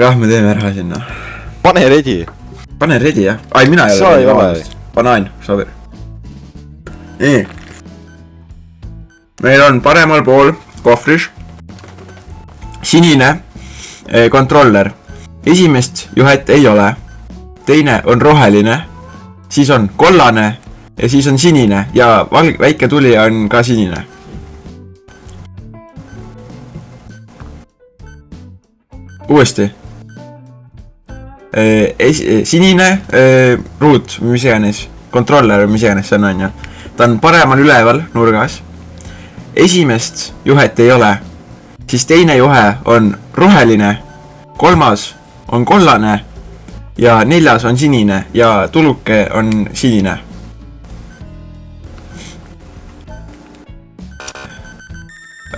jah, me teeme ära sinna. Pane ready. Pane ready, jah? Ai, mina ei ole. Sa ei ole. Banaan, saber. Nii. Meil on paremal pool kohvris sinine kontroller. Esimest juhet ei ole. Teine on roheline. Siis on kollane. Ja siis on sinine. Ja väike tuli on ka sinine. Uuesti. Sinine ruut, mis iganes. Kontroller, mis iganes see on ju. Ta on paremal üleval nurgas. Esimest juhet ei ole. Siis teine juhe on roheline. Kolmas on kollane. Ja neljas on sinine. Ja tuluke on sinine.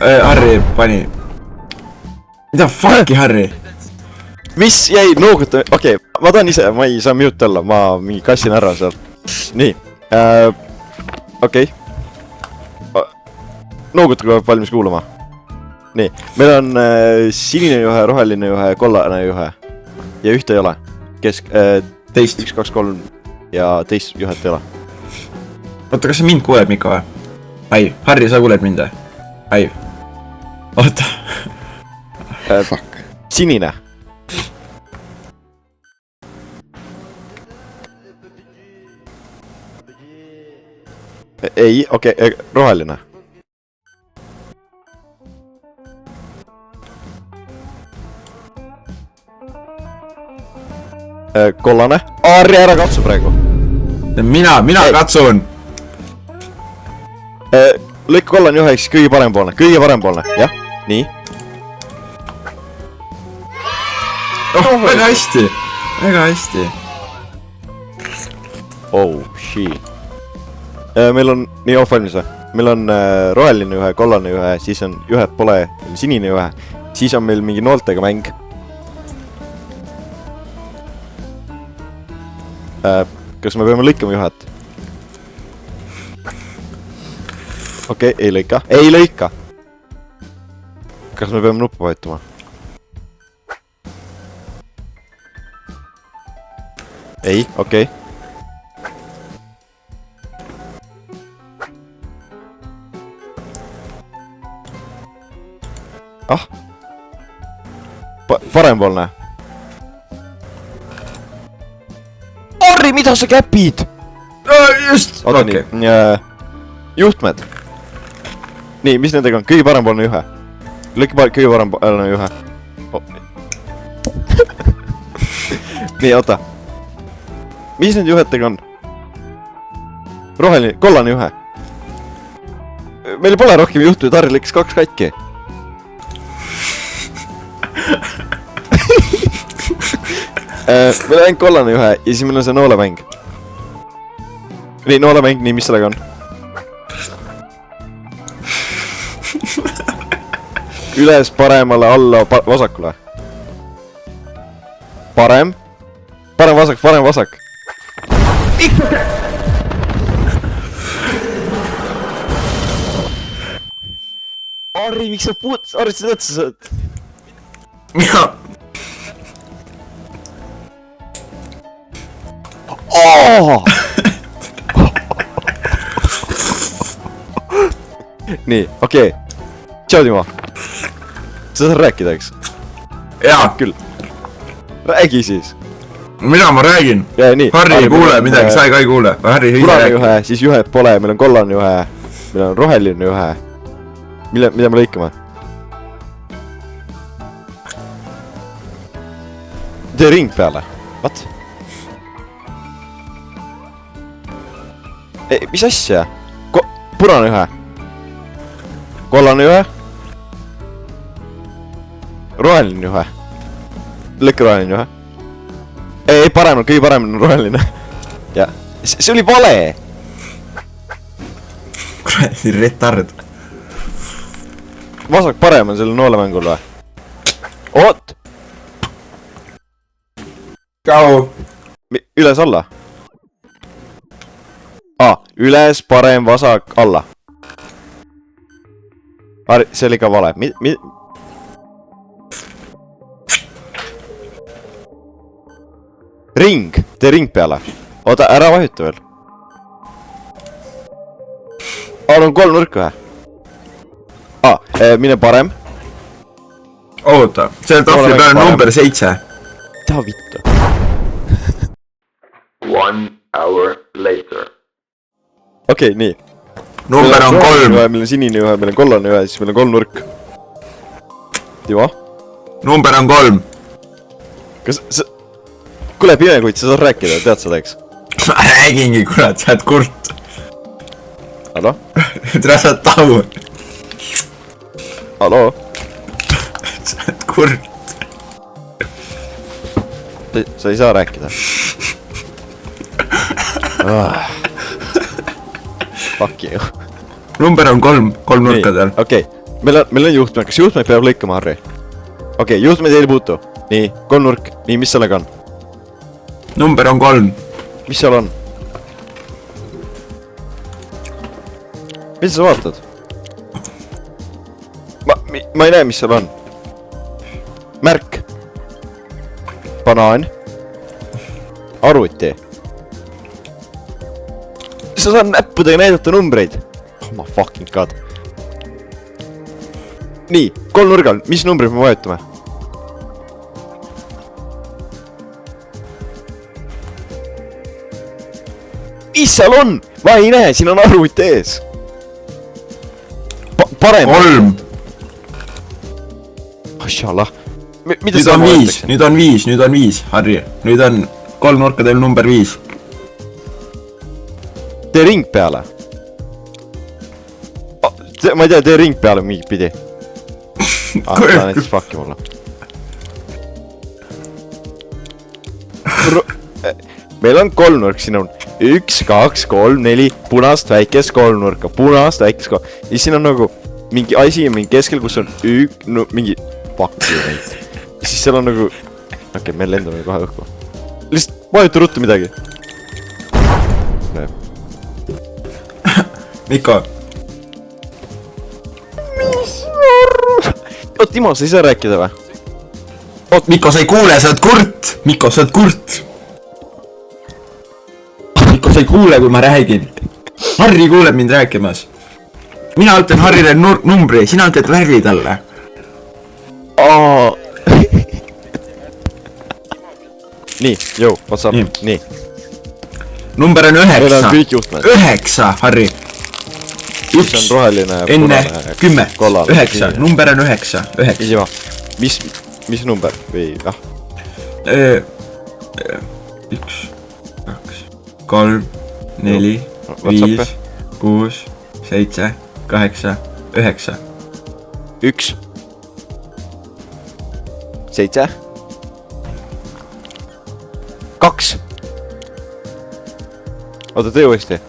Harri pani. Mida fuck'i Harri? Mis jäi nooguta? Okei, ma tahan ise, ma ei saa mute olla, ma mingi kassin ära seal. Nii. Okei. Nooguta, kui oled valmis kuulama. Nii, meil on sinine juhe, roheline juhe, kollane juhe. Ja ühte ei ole. Teist 1, 2, 3 ja teist juhet ei ole. Oota, kas sa mind kuuleb, Miko või? Ai, Harri, sa kuuled mind või? Ai. Oota. Fuck. Sinine. Ei, okei, roheline. Kollane. Harri, ära katsu praegu. Mina katsun. Lõik kollane juheks kõige parempoolne, jah, nii. Oh, väga hästi. Oh, shit. Meil on, nii valmis või? Meil on roheline juhe, kollane juhe, siis on juhet pole, sinine juhe. Siis on meil mingi nooltega mäng. Kas me peame lõikama juhet? Okei, ei lõika. Kas me peame nuppu vajutama? Ei, okei. Ah. Parempoolne. Harri, mida sa käpid? Just! Oota nii. Juhtmed. Nii, mis nendega on? Kõige parempoolne juhe. Lõike kõige parempoolne juhe. Nii, oota. Mis nende juhetega on? Roheline, kollane juhe. Meil pole rohkem juhtunud, Harri läks 2 katki. Meil on ainult kollane juhe ja siis meil on see noolemäng. Nii, noolemäng, nii, mis sellega on? Üles, paremale, alla, vasakule. Parem, vasak. Harri, miks sa Harri, sa tead, sa saad... Mina. Nii, okei. Tšau, Timo. Sa saad rääkida, eks? Jaa. Küll. Räägi siis. Mida ma räägin? Harri ei kuule midagi, sa ka ei kuule. Punane juhe, siis juhet pole, meil on kollane juhe. Meil on roheline juhe. Mida me lõikame? Tee ring peale. What? Mis asja? Punane juhe. Kollane juhe. Roheline juhe. Lõike roheline juhe. Ei, kõige parem on roheline. Ja, see oli vale. Kuradi retard. Vasak parem on selle noolemängul või? Oot! Tšau. Üles alla. Üles, parem, vasak, alla. See oli ka vale. ring, tee ring peale. oota, ära vajuta veel. on 3 nurka või? Mine parem. oota, selle tahvli peal on number 7. taha vittu. 1 hour later. okei, nii. number on 3. meil on sinine ühe, meil on kollane ühe, siis meil on 3 nurk. Timo? number on 3. kas sa... kuule, pimekuid, sa saad rääkida, tead seda, eks? ma räägingi, kurat, sa oled kurt. Hallo? tere, sa oled tahu. Hallo? sa oled kurt. sa ei saa rääkida. Fuck you. number on 3 nurkadel. okei, meil on juhtme, kas juhtmeid peab lõikama, Harri? okei, juhtmeid ei puutu. nii, 3 nurk, nii, mis sellega on? number on 3. mis seal on? mis sa vaatad? ma ei näe, mis seal on. märk. banaan. arvuti. sa saad näppudega näidata numbreid. Oh my fucking god. nii, 3 nurgal, mis numbrid me vajutame? mis seal on? ma ei näe, siin on arvuti ees. Parem. 3. Ashallah. nüüd on 5, nüüd on 5, nüüd on 5, Harri. nüüd on 3 nurkadel number 5. tee ring peale. ma ei tea, tee ring peale mingit pidi. ta näitas fuck'i mulle. meil on 3 nurk, siin on 1, 2, 3, 4 punast väikest 3 nurka, punast väikest 3. ja siin on nagu mingi asi mingi keskel, kus on mingi fuck'i neid. ja siis seal on nagu, okei, me lendame kohe õhku. lihtsalt vajuta ruttu midagi. Mikko. oot, Timo, sa ei saa rääkida või? oot, Mikko, sa ei kuule, sa oled kurt. Mikko, sa oled kurt. Mikko, sa ei kuule, kui ma räägin. Harri kuuleb mind rääkimas. mina ütlen Harrile numbri, sina ütled värvi talle. nii, jõu, what's up? nii. number on 9. meil on kõik juhtmed. 9, Harri. mis on roheline, enne 10, kollane. 9, number on 9. Isima, mis number või jah? 1, 2, 3, 4, 5, 6, 7, 8, 9. 1 7 2. oota, tee uuesti.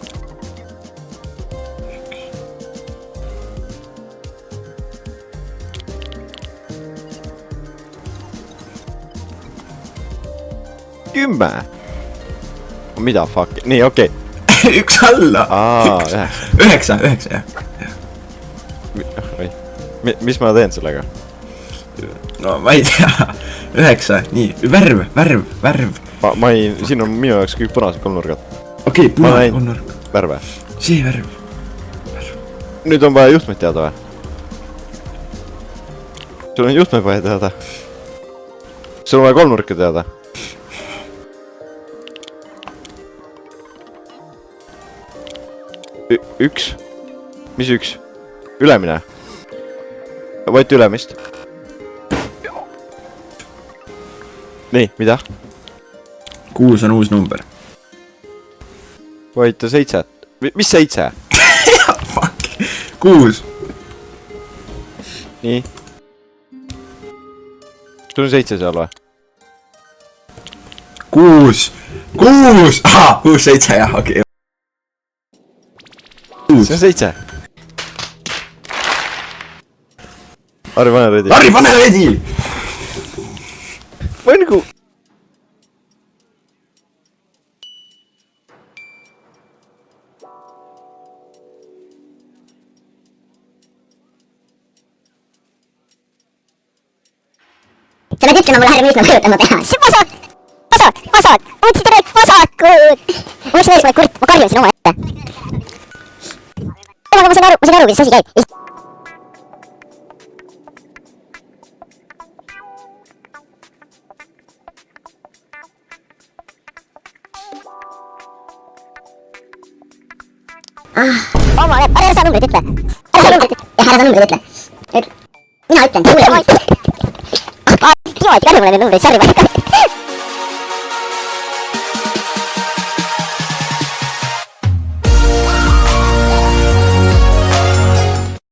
Kümme. mida fuck, nii okei. üks alla. 9, 9 jah. mis ma teen sellega? no ma ei tea. 9, nii, värv. ma ei, siin on minu jaoks kõik punased kolmnurgad. okei, punane kolmnurk. värve. see värv. nüüd on vaja juhtmeid teada või? sul on juhtmeid vaja teada. sul on vaja kolmnurka teada. Üks. mis üks? ülemine. vajuta ülemist. nii, mida? 6 on uus number. vajuta 7. mis 7? Fuck. 6. nii. sul on 7 seal või? 6. Ahah, 6, 7 jah, okei. see on 7. Harri, pane ready. Harri, pane ready! ma nagu... sa pead ütlema mulle, Harri, mis ma kujutan ma teha. võtsid ära vasakud! Ma mõtlesin ees, kurat, ma karjun siin oma ette. Aga ma sain aru, kuidas see asi käib. Oma, ära sa numbrit ütle. Jah, ära sa numbrit ütle. Mina ütlen, kuule. Niimoodi karjumine need numbrid, sorry.